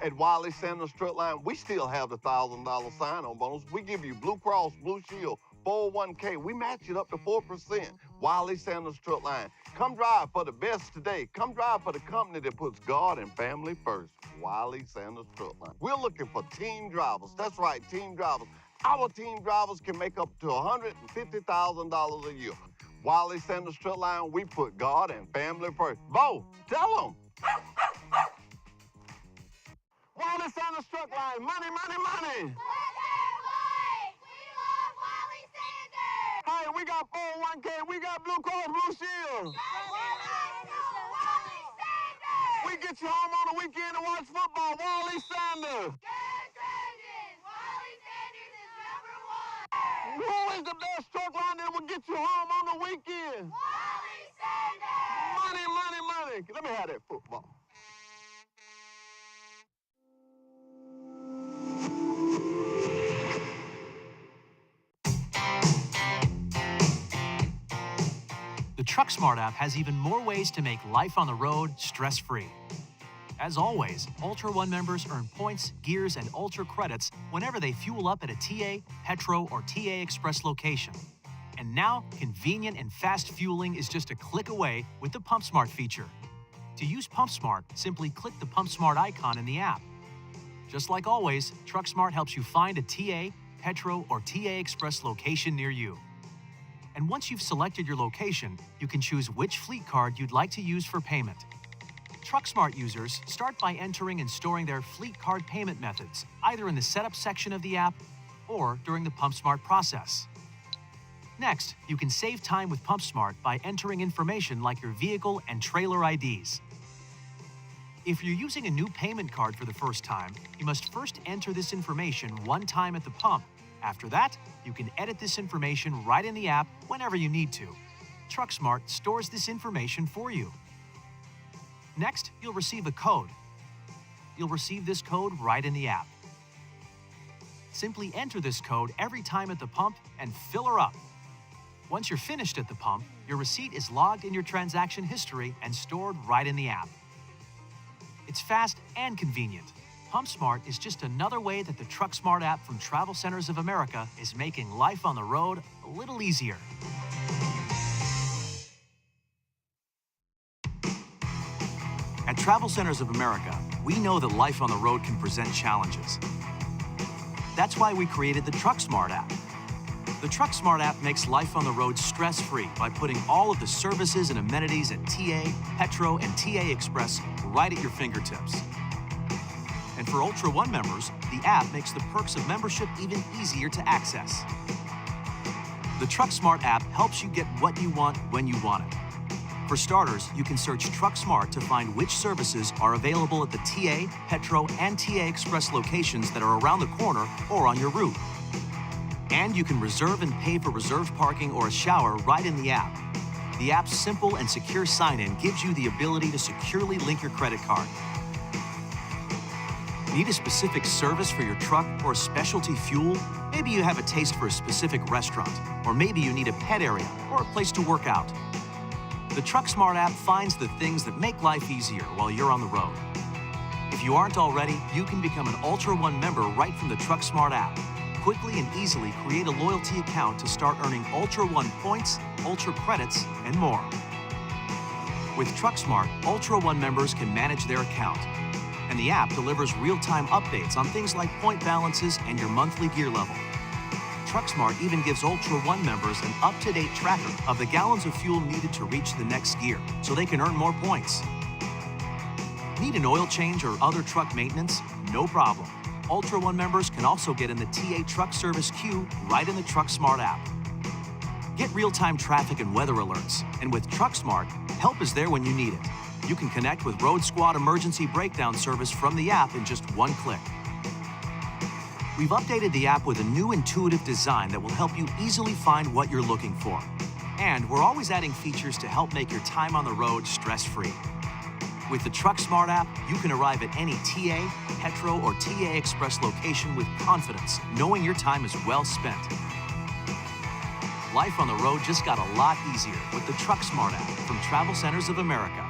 At Wiley Sanders Truck Line, we still have the $1,000 sign-on bonus. We give you Blue Cross, Blue Shield, 401k. We match it up to 4%. Wiley Sanders Truck Line. Come drive for the best today. Come drive for the company that puts God and family first. Wiley Sanders Truck Line. We're looking for team drivers. That's right, team drivers. Our team drivers can make up to $150,000 a year. Wiley Sanders Truck Line, we put God and family first. Bo, tell them. Wally Sanders Truck Line, money, money, money. Hey, we got 401k, we got Blue Cross Blue Shield. We get you home on the weekend to watch football, Wally Sanders. Who is the best truck line that will get you home on the weekend? Wally Sanders. Money, money, money. Let me have that football. The TruckSmart app has even more ways to make life on the road stress-free. As always, Ultra One members earn points, gears, and Ultra credits whenever they fuel up at a TA, Petro, or TA Express location. And now, convenient and fast fueling is just a click away with the PumpSmart feature. To use PumpSmart, simply click the PumpSmart icon in the app. Just like always, TruckSmart helps you find a TA, Petro, or TA Express location near you. And once you've selected your location, you can choose which fleet card you'd like to use for payment. TruckSmart users start by entering and storing their fleet card payment methods, either in the setup section of the app or during the PumpSmart process. Next, you can save time with PumpSmart by entering information like your vehicle and trailer IDs. If you're using a new payment card for the first time, you must first enter this information one time at the pump. After that, you can edit this information right in the app whenever you need to. TruckSmart stores this information for you. Next, you'll receive a code. You'll receive this code right in the app. Simply enter this code every time at the pump and fill her up. Once you're finished at the pump, your receipt is logged in your transaction history and stored right in the app. It's fast and convenient. PumpSmart is just another way that the TruckSmart app from Travel Centers of America is making life on the road a little easier. At Travel Centers of America, we know that life on the road can present challenges. That's why we created the TruckSmart app. The TruckSmart app makes life on the road stress-free by putting all of the services and amenities at TA, Petro, and TA Express right at your fingertips. And for Ultra One members, the app makes the perks of membership even easier to access. The TruckSmart app helps you get what you want when you want it. For starters, you can search TruckSmart to find which services are available at the TA, Petro, and TA Express locations that are around the corner or on your route. And you can reserve and pay for reserved parking or a shower right in the app. The app's simple and secure sign-in gives you the ability to securely link your credit card. Need a specific service for your truck or a specialty fuel? Maybe you have a taste for a specific restaurant, or maybe you need a pet area or a place to work out. The TruckSmart app finds the things that make life easier while you're on the road. If you aren't already, you can become an Ultra One member right from the TruckSmart app. Quickly and easily create a loyalty account to start earning Ultra One points, Ultra credits, and more. With TruckSmart, Ultra One members can manage their account, and the app delivers real-time updates on things like point balances and your monthly gear level. TruckSmart even gives Ultra One members an up-to-date tracker of the gallons of fuel needed to reach the next gear, so they can earn more points. Need an oil change or other truck maintenance? No problem. Ultra One members can also get in the TA truck service queue right in the TruckSmart app. Get real-time traffic and weather alerts, and with TruckSmart, help is there when you need it. You can connect with Road Squad emergency breakdown service from the app in just one click. We've updated the app with a new intuitive design that will help you easily find what you're looking for. And we're always adding features to help make your time on the road stress-free. With the TruckSmart app, you can arrive at any TA, Petro, or TA Express location with confidence, knowing your time is well spent. Life on the road just got a lot easier with the TruckSmart app from Travel Centers of America.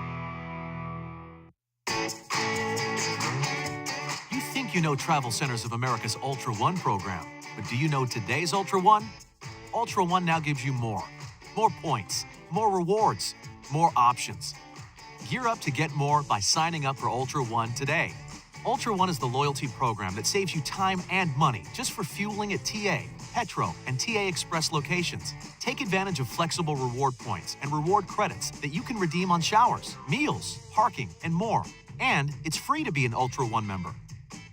You think you know Travel Centers of America's Ultra One program, but do you know today's Ultra One? Ultra One now gives you more. More points, more rewards, more options. Gear up to get more by signing up for Ultra One today. Ultra One is the loyalty program that saves you time and money just for fueling at TA, Petro, and TA Express locations. Take advantage of flexible reward points and reward credits that you can redeem on showers, meals, parking, and more. And it's free to be an Ultra One member.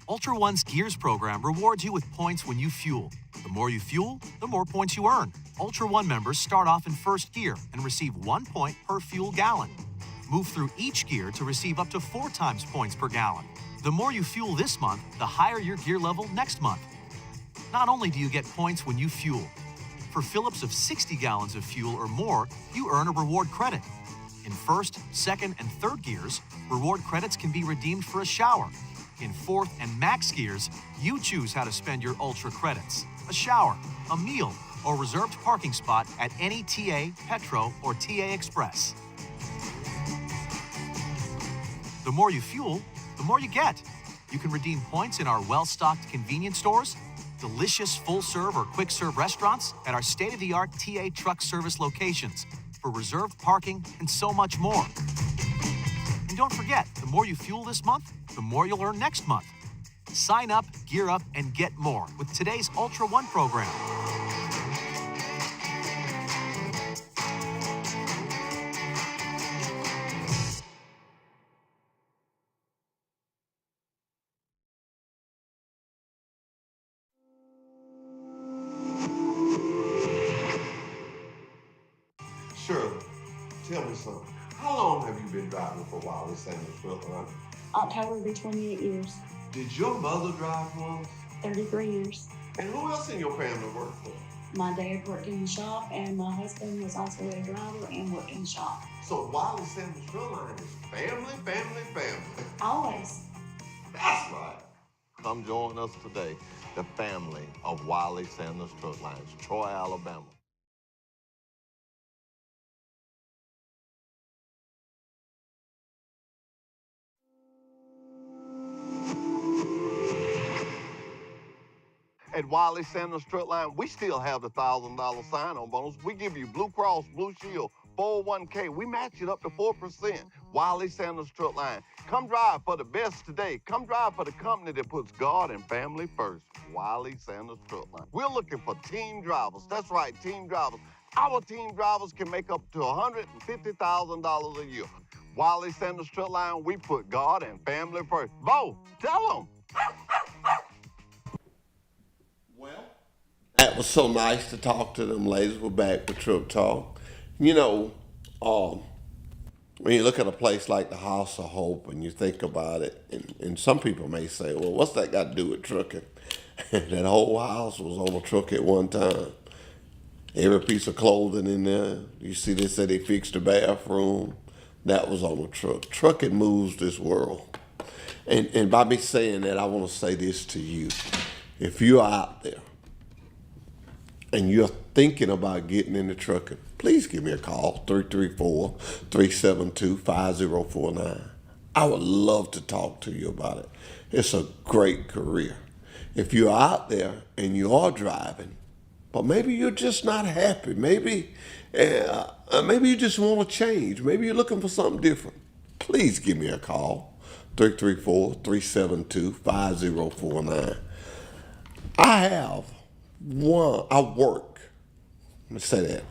Ultra One's Gears program rewards you with points when you fuel. The more you fuel, the more points you earn. Ultra One members start off in first gear and receive 1 point per fuel gallon. Move through each gear to receive up to 4 times points per gallon. The more you fuel this month, the higher your gear level next month. Not only do you get points when you fuel, for fill-ups of 60 gallons of fuel or more, you earn a reward credit. In first, second, and third gears, reward credits can be redeemed for a shower. In fourth and max gears, you choose how to spend your Ultra credits: a shower, a meal, or reserved parking spot at any TA, Petro, or TA Express. The more you fuel, the more you get. You can redeem points in our well-stocked convenience stores, delicious full-serve or quick-serve restaurants, at our state-of-the-art TA truck service locations, for reserved parking, and so much more. And don't forget, the more you fuel this month, the more you'll earn next month. Sign up, gear up, and get more with today's Ultra One program. tell me something. How long have you been driving for Wiley Sanders Truck Line? October will be 28 years, Did your mother drive once? 33 years. And who else in your family worked for? My dad worked in the shop, and my husband was also a driver and worked in the shop. So Wiley Sanders Truck Line is family, family, family. Always. That's right. Come join us today, the family of Wiley Sanders Truck Lines, Troy, Alabama. At Wiley Sanders Truck Line, we still have the $1,000 sign-on bonus. We give you Blue Cross, Blue Shield, 401k. We match it up to 4%. Wiley Sanders Truck Line. Come drive for the best today. Come drive for the company that puts God and family first. Wiley Sanders Truck Line. We're looking for team drivers. That's right, team drivers. Our team drivers can make up to $150,000 a year. Wiley Sanders Truck Line, we put God and family first. Bo, tell them. Well, that was so nice to talk to them ladies. We're back with Truck Talk. You know, when you look at a place like the House of Hope and you think about it, and some people may say, well, what's that got to do with trucking? That whole house was on a truck at one time. Every piece of clothing in there. You see, they said they fixed the bathroom. That was on a truck. Trucking moves this world. And by me saying that, I want to say this to you. If you're out there and you're thinking about getting into trucking, please give me a call, 334-372-5049. I would love to talk to you about it. It's a great career. If you're out there and you are driving, but maybe you're just not happy, maybe you just want to change, maybe you're looking for something different, please give me a call, 334-372-5049.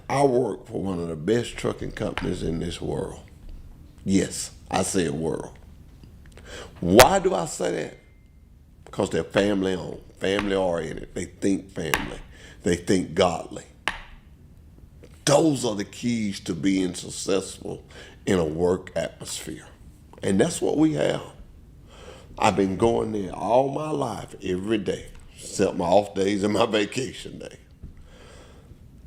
I work for one of the best trucking companies in this world. Yes, I said world. Why do I say that? Because they're family owned, family oriented. They think family. They think godly. Those are the keys to being successful in a work atmosphere. And that's what we have. I've been going there all my life, every day, except my off days and my vacation day.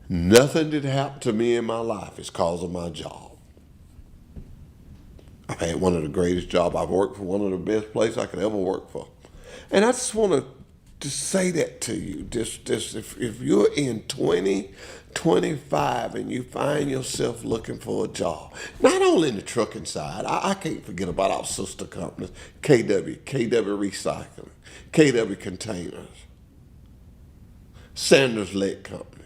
Nothing that happened to me in my life is because of my job. I've had one of the greatest jobs. I've worked for one of the best places I could ever work for. And I just want to say that to you. If you're in 2025 and you find yourself looking for a job, not only in the trucking side, I can't forget about our sister companies, KW Recycling, KW Containers, Sanders Lead Company.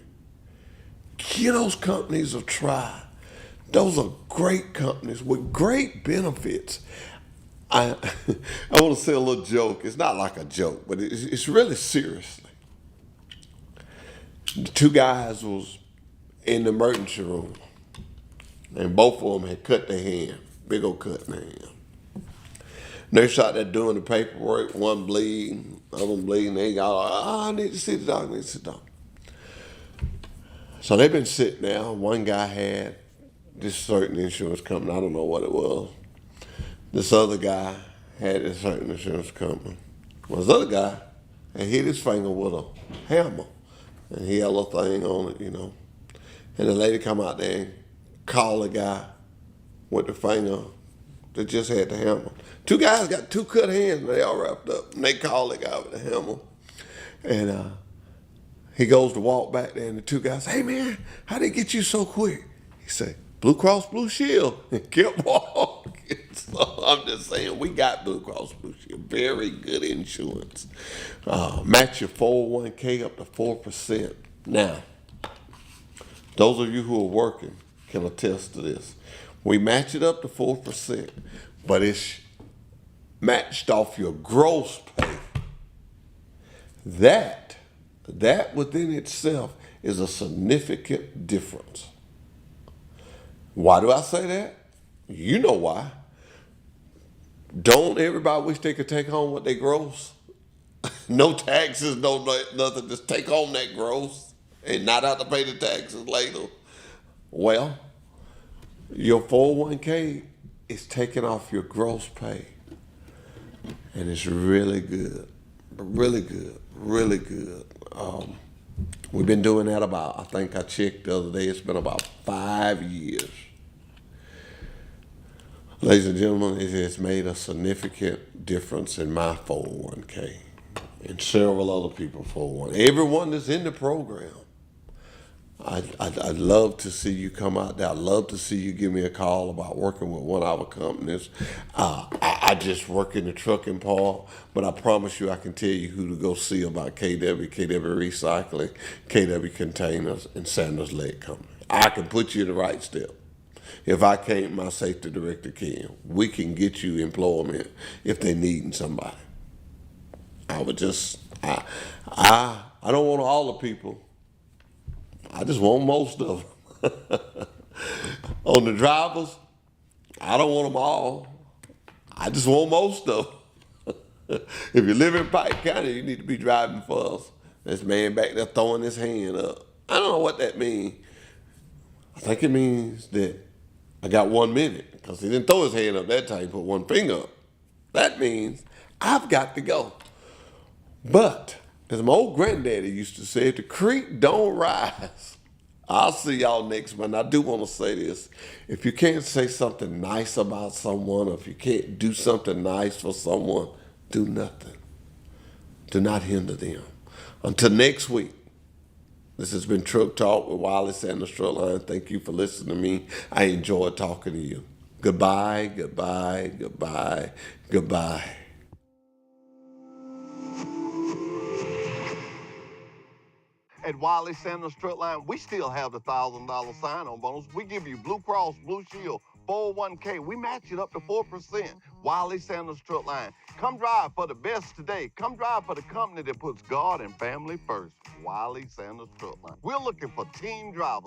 Give those companies a try. Those are great companies with great benefits. I want to say a little joke. It's not like a joke, but it's really seriously. The two guys was in the emergency room, and both of them had cut their hand, big old cut in their hand. Nurse out there doing the paperwork, one bleeding, other one bleeding. They got, I need to see the doctor, I need to see the doctor. So they've been sitting there. One guy had this certain insurance company, I don't know what it was. This other guy had this certain insurance company. Well, this other guy had hit his finger with a hammer, and he had a little thing on it, you know. And the lady come out there and called the guy with the finger that just had the hammer. Two guys got two cut hands, and they all wrapped up, and they called the guy with the hammer. And he goes to walk back there, and the two guys say, hey, man, how they get you so quick? He said, Blue Cross Blue Shield, and kept walking. So I'm just saying, we got Blue Cross Blue Shield, very good insurance. Match your 401k up to 4%. Now, those of you who are working can attest to this. We match it up to 4%, but it's matched off your gross pay. That within itself is a significant difference. Why do I say that? You know why. Don't everybody wish they could take home what they gross? No taxes, no nothing. Just take home that gross and not have to pay the taxes later. Well, Your 401k is taking off your gross pay. And it's really good. Really good. Really good. We've been doing that I think I checked the other day, it's been about 5 years. Ladies and gentlemen, it has made a significant difference in my 401k and several other people's 401k. Everyone that's in the program. I'd love to see you come out there. I'd love to see you give me a call about working with one of our companies. I just work in the trucking part, but I promise you I can tell you who to go see about KW Recycling, KW Containers, and Sanders Lead Company. I can put you in the right step. If I can't, my safety director can. We can get you employment if they needing somebody. I don't want all the people. I just want most of them. On the drivers, I don't want them all. I just want most of them. If you live in Pike County, you need to be driving for us. This man back there throwing his hand up. I don't know what that means. I think it means that I got 1 minute, because he didn't throw his hand up that time, he put one finger up. That means I've got to go. But, as my old granddaddy used to say, the creek don't rise. I'll see y'all next month. I do want to say this. If you can't say something nice about someone, or if you can't do something nice for someone, do nothing. Do not hinder them. Until next week, this has been Truck Talk with Wiley Sanders Truck Line. Thank you for listening to me. I enjoyed talking to you. Goodbye, goodbye, goodbye, goodbye. At Wiley Sanders Truck Line, we still have the $1,000 sign-on bonus. We give you Blue Cross, Blue Shield, 401k. We match it up to 4%. Wiley Sanders Truck Line. Come drive for the best today. Come drive for the company that puts God and family first. Wiley Sanders Truck Line. We're looking for team drivers.